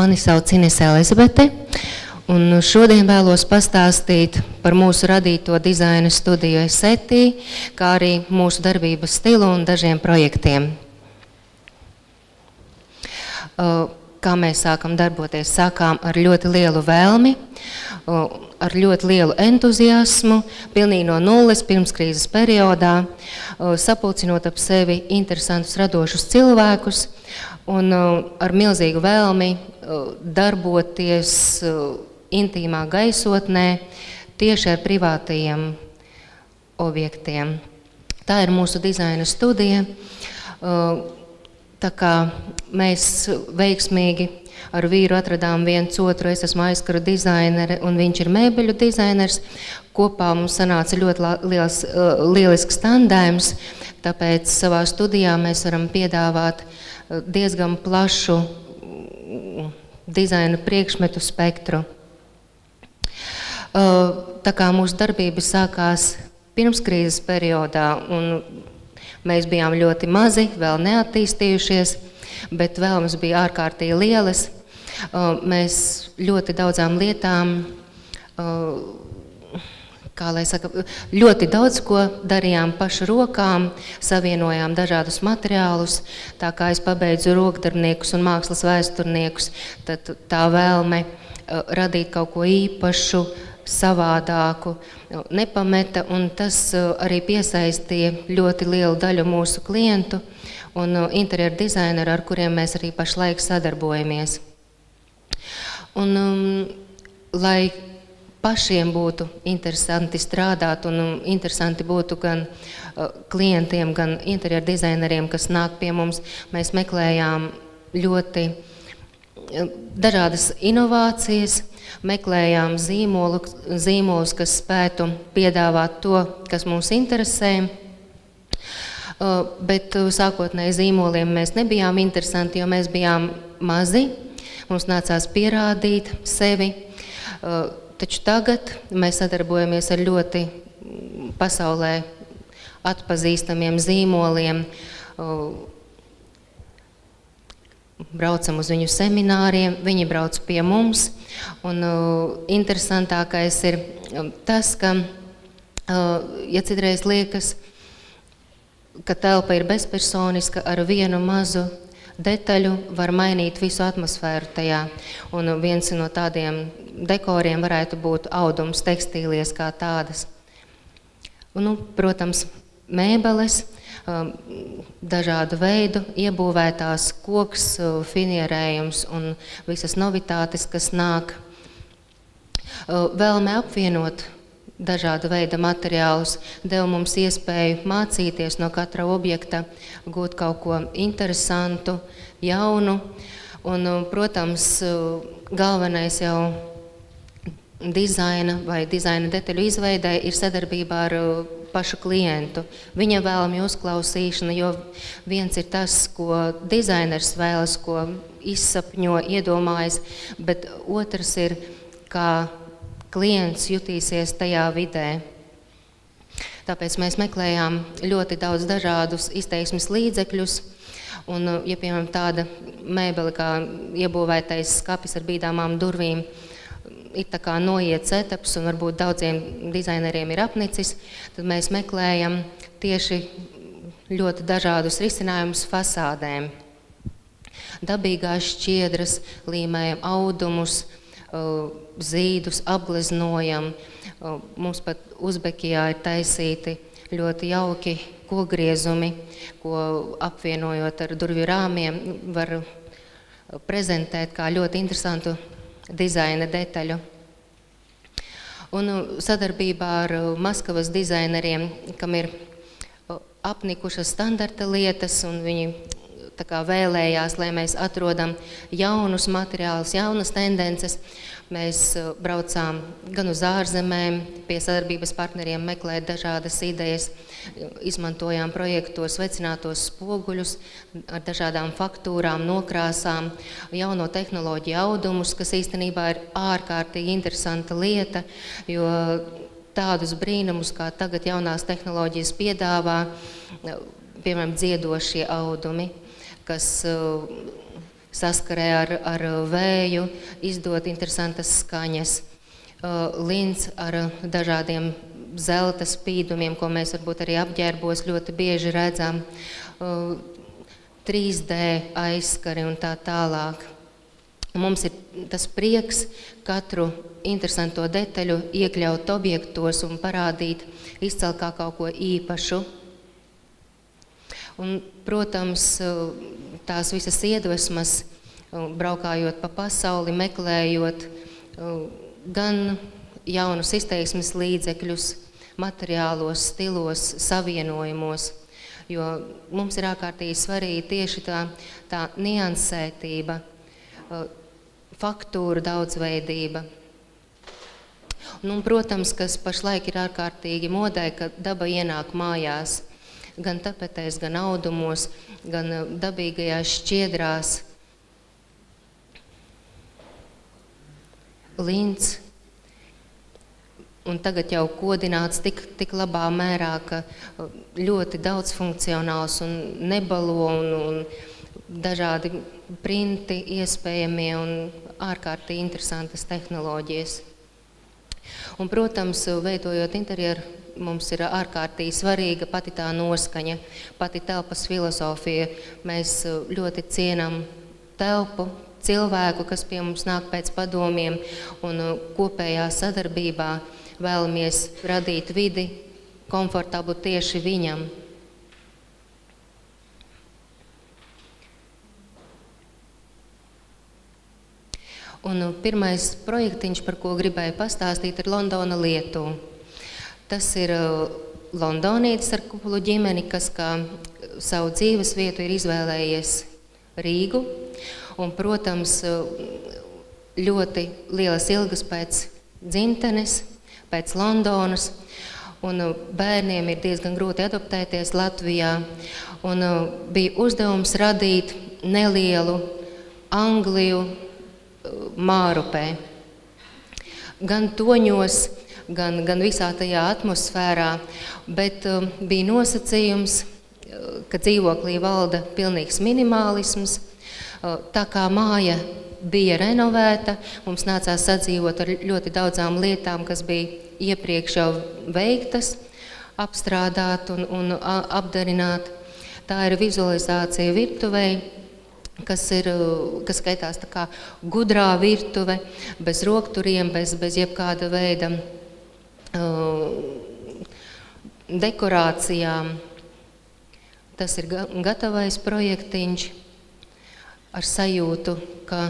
Mani sauc Inese Elizabete, un šodien vēlos pastāstīt par mūsu radīto dizaina studiju ESETI, kā arī mūsu darbības stilu un dažiem projektiem. Kā mēs sākam darboties? Sākām ar ļoti lielu vēlmi, ar ļoti lielu entuziasmu, pilnīgi no nulles pirmskrīzes periodā, sapulcinot ap sevi interesantus radošus cilvēkus un ar milzīgu vēlmi darboties intīmā gaisotnē tieši ar privātajiem objektiem. Tā ir mūsu dizaina studija. Tā kā mēs veiksmīgi ar vīru atradām viens otru, es esmu aizkaru dizainere un viņš ir mēbeļu dizainers. Kopā mums sanāca ļoti lielisks tandēms, tāpēc savā studijā mēs varam piedāvāt diezgan plašu dizaina priekšmetu spektru. Tā kā mūsu darbība sākās pirmskrīzes periodā un mēs bijām ļoti mazi, vēl neattīstījušies, bet vēlmes bija ārkārtīgi lielas. Mēs ļoti daudzām lietām, kā lai saka, ļoti daudz ko darījām pašu rokām, savienojām dažādus materiālus. Tā kā es pabeidzu rokdarbniekus un mākslas vēsturniekus, tad tā vēlme radīt kaut ko īpašu, savādāku nepameta, un tas arī piesaistīja ļoti lielu daļu mūsu klientu un interjeru dizaineru, ar kuriem mēs arī pašlaik sadarbojamies. Un, lai pašiem būtu interesanti strādāt un interesanti būtu gan klientiem, gan interjeru dizaineriem, kas nāk pie mums, mēs meklējām ļoti dažādas inovācijas, meklējām zīmolus, kas spētu piedāvāt to, kas mūs interesē, bet sākotnēji zīmoliem mēs nebijām interesanti, jo mēs bijām mazi, mums nācās pierādīt sevi, taču tagad mēs sadarbojamies ar ļoti pasaulē atpazīstamiem zīmoliem, braucam uz viņu semināriem, viņi brauc pie mums, un interesantākais ir tas, ka, ja citreiz liekas, ka telpa ir bezpersoniska, ar vienu mazu detaļu var mainīt visu atmosfēru tajā, un viens no tādiem dekoriem varētu būt audums tekstīlies kā tādas. Un, protams, mēbeles, dažādu veidu, iebūvētās koks, finierējums un visas novitātes, kas nāk. Vēlme apvienot dažādu veidu materiālus deva mums iespēju mācīties no katra objekta, gūt kaut ko interesantu, jaunu. Un, protams, galvenais jau dizaina vai dizaina detaļu izveidē ir sadarbībā ar pašu klientu, viņa vēlmju uzklausīšana, jo viens ir tas, ko dizainers vēlas, ko izsapņo, iedomājas, bet otrs ir, kā klients jutīsies tajā vidē. Tāpēc mēs meklējām ļoti daudz dažādus izteiksmes līdzekļus, un, ja piemēram tāda mēbele kā iebūvētais skapis ar bīdāmām durvīm, ir tā kā noiet setups un varbūt daudziem dizaineriem ir apnicis, tad mēs meklējam tieši ļoti dažādus risinājumus fasādēm. Dabīgās šķiedras, līmējam audumus, zīdus apgleznojam. Mums pat Uzbekijā ir taisīti ļoti jauki kokgriezumi, ko apvienojot ar durvju rāmiem var prezentēt kā ļoti interesantu dizaina detaļu. Un sadarbībā ar Maskavas dizaineriem, kam ir apnikušas standarta lietas, un viņi tā kā vēlējās, lai mēs atrodam jaunus materiālus, jaunas tendences, mēs braucām gan uz ārzemēm, pie sadarbības partneriem meklēt dažādas idejas, izmantojām projektos vecinātos spoguļus ar dažādām faktūrām, nokrāsām, jauno tehnoloģiju audumus, kas īstenībā ir ārkārtīgi interesanta lieta, jo tādus brīnumus, kā tagad jaunās tehnoloģijas piedāvā, piemēram, dziedošie audumi, kas saskarē ar vēju, izdot interesantas skaņas. Lints ar dažādiem zelta spīdumiem, ko mēs varbūt arī apģērbos ļoti bieži redzam, 3D aizskari un tā tālāk. Mums ir tas prieks katru interesanto detaļu iekļaut objektos un parādīt, izcelt kā kaut ko īpašu. Un, protams, tās visas iedvesmas, braukājot pa pasauli, meklējot gan jaunus izteiksmes līdzekļus, materiālos, stilos, savienojumos, jo mums ir ārkārtīgi svarīgi tieši tā niansētība, faktūra daudzveidība. Un, protams, kas pašlaik ir ārkārtīgi modē, ka daba ienāk mājās, gan tapetēs, gan audumos, gan dabīgajās šķiedrās. Lints. Un tagad jau kodināts tik labā mērā, ka ļoti daudz funkcionāls un nebalo un dažādi printi iespējamie un ārkārtīgi interesantas tehnoloģijas. Un, protams, veidojot interjeru, mums ir ārkārtīgi svarīga pati tā noskaņa, pati telpas filozofija. Mēs ļoti cienam telpu, cilvēku, kas pie mums nāk pēc padomiem, un kopējā sadarbībā vēlamies radīt vidi komfortablu tieši viņam. Un pirmais projektiņš, par ko gribēju pastāstīt, ir Londona, Lietuva. Tas ir londonietis ar kuplu ģimeni, kas kā savu dzīves vietu ir izvēlējies Rīgu. Un, protams, ļoti lielas ilgas pēc dzimtenes, pēc Londonas. Un bērniem ir diezgan grūti adaptēties Latvijā. Un bija uzdevums radīt nelielu Angliju Mārupē. Gan toņos, gan visā tajā atmosfērā, bet bija nosacījums, ka dzīvoklī valda pilnīgs minimālisms. Tā kā māja bija renovēta, mums nācās sadzīvot ar ļoti daudzām lietām, kas bija iepriekš jau veiktas, apstrādāt un apdarināt. Tā ir vizualizācija virtuvei, kas skaitās tā kā gudrā virtuve, bez rokturiem, bez jebkāda veida dekorācijām. Tas ir gatavais projektiņš ar sajūtu, ka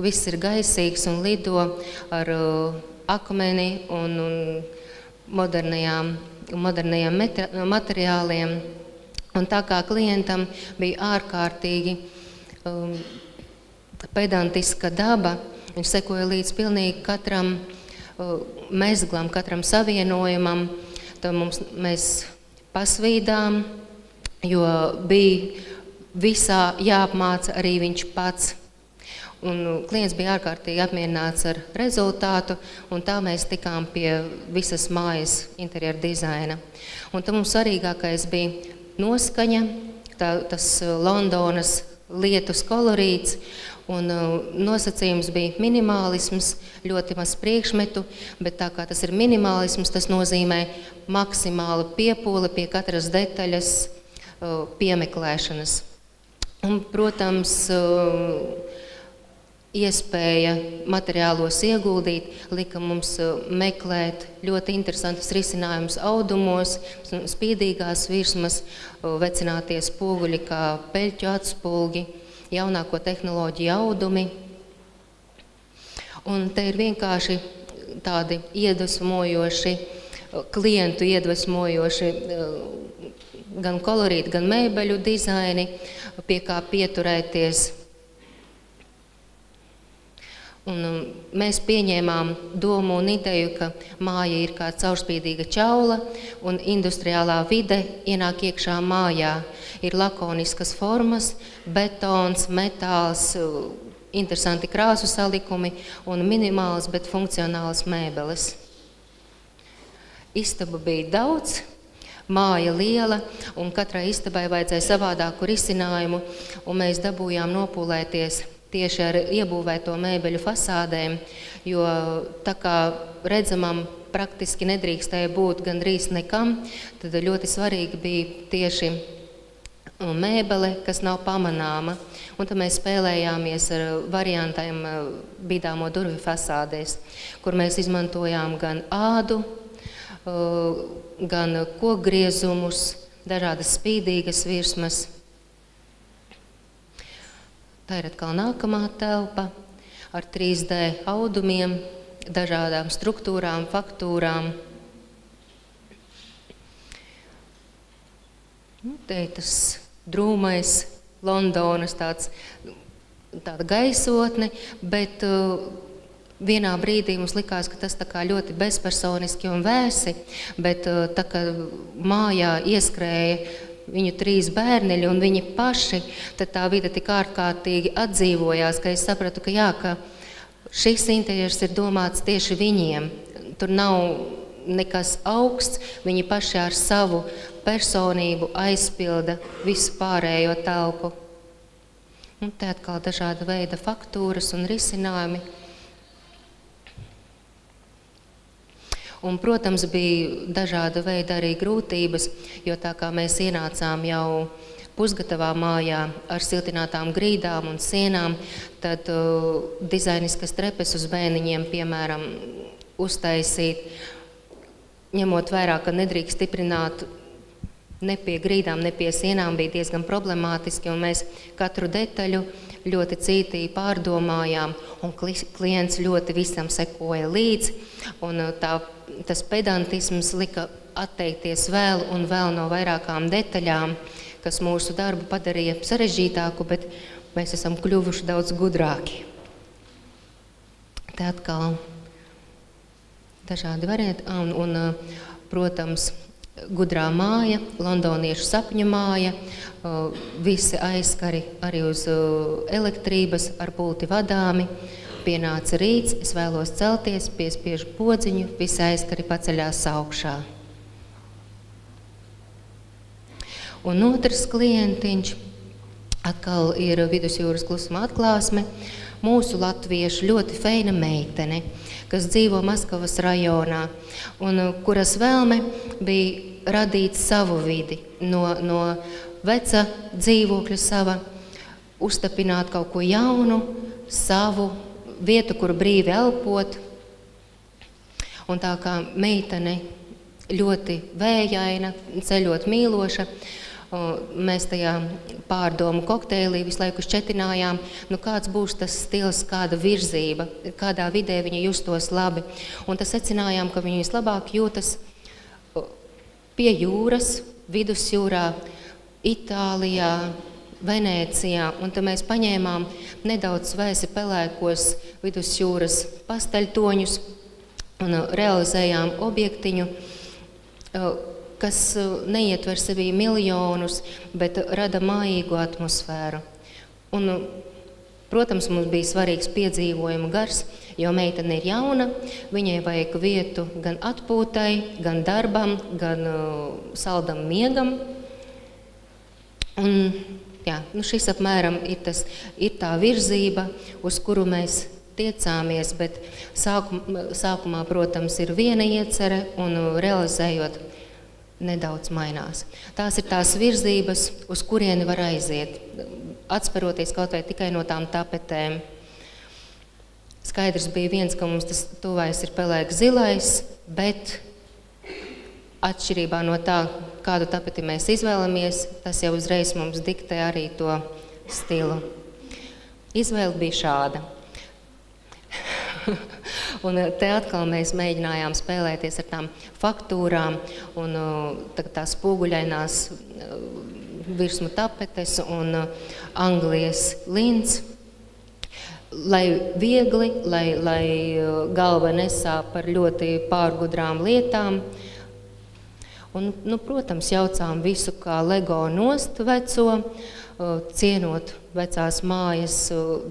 viss ir gaisīgs un lido ar akmeni un modernajām materiāliem. Un tā kā klientam bija ārkārtīgi pedantiska daba, viņš sekoja līdz pilnīgi katram mezglam, katram savienojumam, tad mēs pasvīdām, jo bija visā jāapmāca arī viņš pats. Un klients bija ārkārtīgi apmierināts ar rezultātu, un tā mēs tikām pie visas mājas interjera dizaina. Un tad mums svarīgākais bija noskaņa, tas Londonas lietus kolorīts, un nosacījums bija minimālisms, ļoti maz priekšmetu, bet tā kā tas ir minimālisms, tas nozīmē maksimālu piepūli pie katras detaļas piemeklēšanas. Un, protams, iespēja materiālos ieguldīt, lika mums meklēt ļoti interesantus risinājumus audumos, spīdīgās virsmas, vecinātie spoguļi kā peļķu atspulgi, jaunāko tehnoloģiju audumi. Un te ir vienkārši tādi iedvesmojoši, klientu iedvesmojoši gan kolorīti, gan mēbeļu dizaini, pie kā pieturēties. Un mēs pieņēmām domu un ideju, ka māja ir kā caurspīdīga čaula un industriālā vide ienāk iekšā mājā. Ir lakoniskas formas, betons, metāls, interesanti krāsu salikumi un minimāls, bet funkcionāls mēbeles. Istaba bija daudz, māja liela, un katrai istabai vajadzēja savādāku risinājumu, un mēs dabūjām nopūlēties tieši ar iebūvēto mēbeļu fasādēm, jo tā kā redzamam praktiski nedrīkstēja būt gandrīz nekam, tad ļoti svarīgi bija tieši mēbele, kas nav pamanāma. Un tad mēs spēlējāmies ar variantiem bīdāmo durvju fasādēs, kur mēs izmantojām gan ādu, gan kokgriezumus, dažādas spīdīgas virsmas. Tā ir atkal nākamā telpa ar 3D audumiem, dažādām struktūrām, faktūrām. Te ir tas drūmais Londonas tāda gaisotne, bet vienā brīdī mums likās, ka tas tā kā ļoti bezpersoniski un vēsi, bet tā kā mājā ieskrēja viņu 3 bērneļi un viņi paši, tad tā vide tik ārkārtīgi atdzīvojās, ka es sapratu, ka jā, ka šis interjers ir domāts tieši viņiem. Tur nav nekas augsts, viņi paši ar savu personību aizpilda visu pārējo telpu. Un te atkal dažāda veida faktūras un risinājumi. Un, protams, bija dažāda veida arī grūtības, jo tā kā mēs ienācām jau pusgatavā mājā ar siltinātām grīdām un sienām, tad dizainiskas trepes uz bēniņiem, piemēram, uztaisīt, ņemot vērā, ka nedrīkst stiprināt ne pie grīdām, ne pie sienām, bija diezgan problemātiski, un mēs katru detaļu ļoti cītīgi pārdomājām, un klients ļoti visam sekoja līdzi, un tas pedantisms lika atteikties vēl un vēl no vairākām detaļām, kas mūsu darbu padarīja sarežģītāku, bet mēs esam kļuvuši daudz gudrāki. Te atkal dažādi varianti, un protams, gudrā māja, londoniešu sapņu māja, visi aizskari arī uz elektrības ar pulti vadāmi. Pienāca rīts, es vēlos celties, piespiežu podziņu, visi aizskari paceļās augšā. Un otrs klientiņš atkal ir Vidusjūras klusuma atklāsme, mūsu latviešu ļoti feina meitene, kas dzīvo Maskavas rajonā, un kuras vēlme bija radīt savu vidi no veca dzīvokļa sava, uztapināt kaut ko jaunu, savu vietu, kur brīvi elpot. Un tā kā meitene ļoti vējaina, ceļot mīloša, mēs tajā pārdomu kokteilī visu laiku šķetinājām, kāds būs tas stils, kāda virzība, kādā vidē viņa justos labi. Un tas secinājām, ka viņa vislabāk jūtas pie jūras, Vidusjūrā, Itālijā, Venēcijā, un tad mēs paņēmām nedaudz vēsi pelēkos Vidusjūras pasteļtoņus un realizējām objektiņu, kas neietver sevī miljonus, bet rada mājīgu atmosfēru. Un, protams, mums bija svarīgs piedzīvojuma gars, jo meitene ir jauna, viņai vajag vietu gan atpūtai, gan darbam, gan saldam miegam. Un, jā, šis apmēram ir tā virzība, uz kuru mēs tiecāmies, bet sākumā, protams, ir viena iecerē un realizējot nedaudz mainās. Tās ir tās virzības, uz kurieni var aiziet, atsperoties kaut vai tikai no tām tapetēm. Skaidrs bija viens, ka mums tas tuvais ir pelēks zilais, bet atšķirībā no tā, kādu tapeti mēs izvēlamies, tas jau uzreiz mums diktē arī to stilu. Izvēle bija šāda. Un te atkal mēs mēģinājām spēlēties ar tām faktūrām un tās spoguļainās virsmu tapetes un Anglijas lints, lai viegli, lai galva nesāp par ļoti pārgudrām lietām. Un, protams, jaucām visu kā Lego nost veco, cienot vecās mājas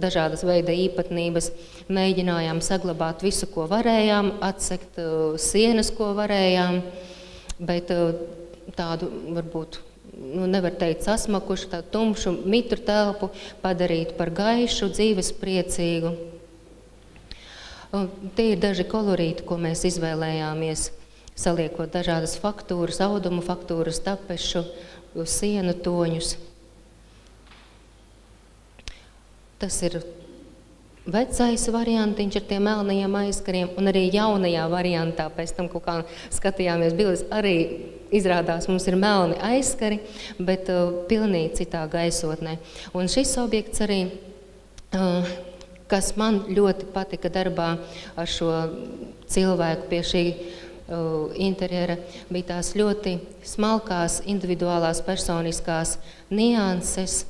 dažādas veida īpatnības, mēģinājām saglabāt visu, ko varējām, atsekt sienas, ko varējām, bet tādu varbūt nevar teikt sasmakušu, tādu tumšu, mitru telpu padarīt par gaišu, dzīves priecīgu. Tie ir daži kolorīti, ko mēs izvēlējāmies, saliekot dažādas faktūras, audumu faktūras, tapešu, sienu toņus. Tas ir vecais variantiņš ar tiem melnajiem aizkariem, un arī jaunajā variantā, pēc tam kaut kā skatījāmies bildes, arī izrādās mums ir melni aizskari, bet pilnīgi citā gaisotnē. Un šis objekts arī, kas man ļoti patika darbā ar šo cilvēku pie šī interjera, bija tās ļoti smalkās, individuālās, personiskās nianses,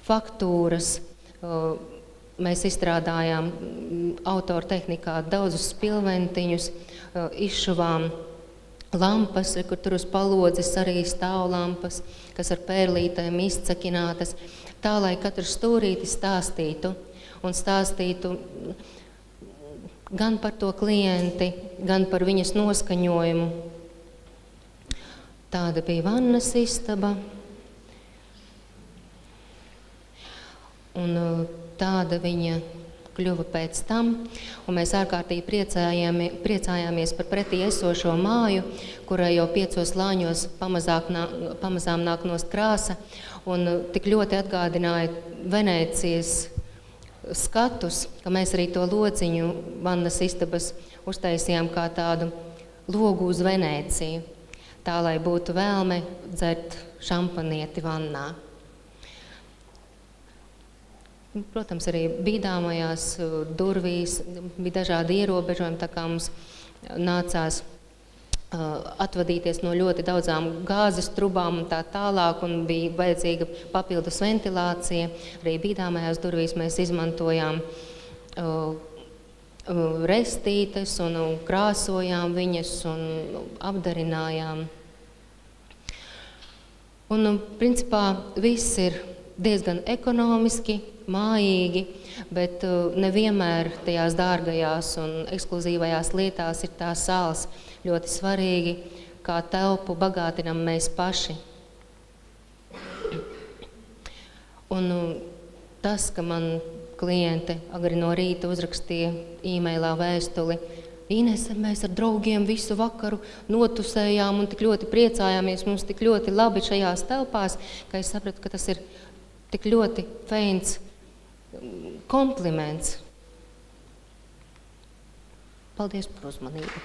faktūras. Mēs izstrādājām autora tehnikā daudzus spilventiņus, izšuvām lampas, kur tur uz palodzes arī stāv lampas, kas ar pērlītēm izcakinātas, tā, lai katrs stūrīti stāstītu un stāstītu gan par to klienti, gan par viņas noskaņojumu. Tāda bija vannas istaba. Un tāda viņa kļuva pēc tam, un mēs ārkārtīgi priecājāmies par pretī esošo māju, kurai jau 5 lāņos pamazām nāk nost krāsa, un tik ļoti atgādināja Venēcijas skatus, ka mēs arī to lodziņu vannas istabas uztaisījām kā tādu logu uz Venēciju, tā, lai būtu vēlme dzert šampanieti vannā. Protams, arī bīdāmajās durvīs bija dažādi ierobežojumi, tā kā mums nācās atvadīties no ļoti daudzām gāzes trubām un tā tālāk, un bija vajadzīga papildus ventilācija. Arī bīdāmajās durvīs mēs izmantojām restītes un krāsojām viņas un apdarinājām. Un, principā, viss ir diezgan ekonomiski, mājīgi, bet nevienmēr tajās dārgajās un ekskluzīvajās lietās ir tās sāls ļoti svarīgi, kā telpu bagātinam mēs paši. Un tas, ka man kliente agri no rīta uzrakstīja e-mailā vēstuli, Inese, mēs ar draugiem visu vakaru notusējām un tik ļoti priecājāmies, mums tik ļoti labi šajās telpās, ka es sapratu, ka tas ir tik ļoti feins kompliments. Paldies par uzmanību.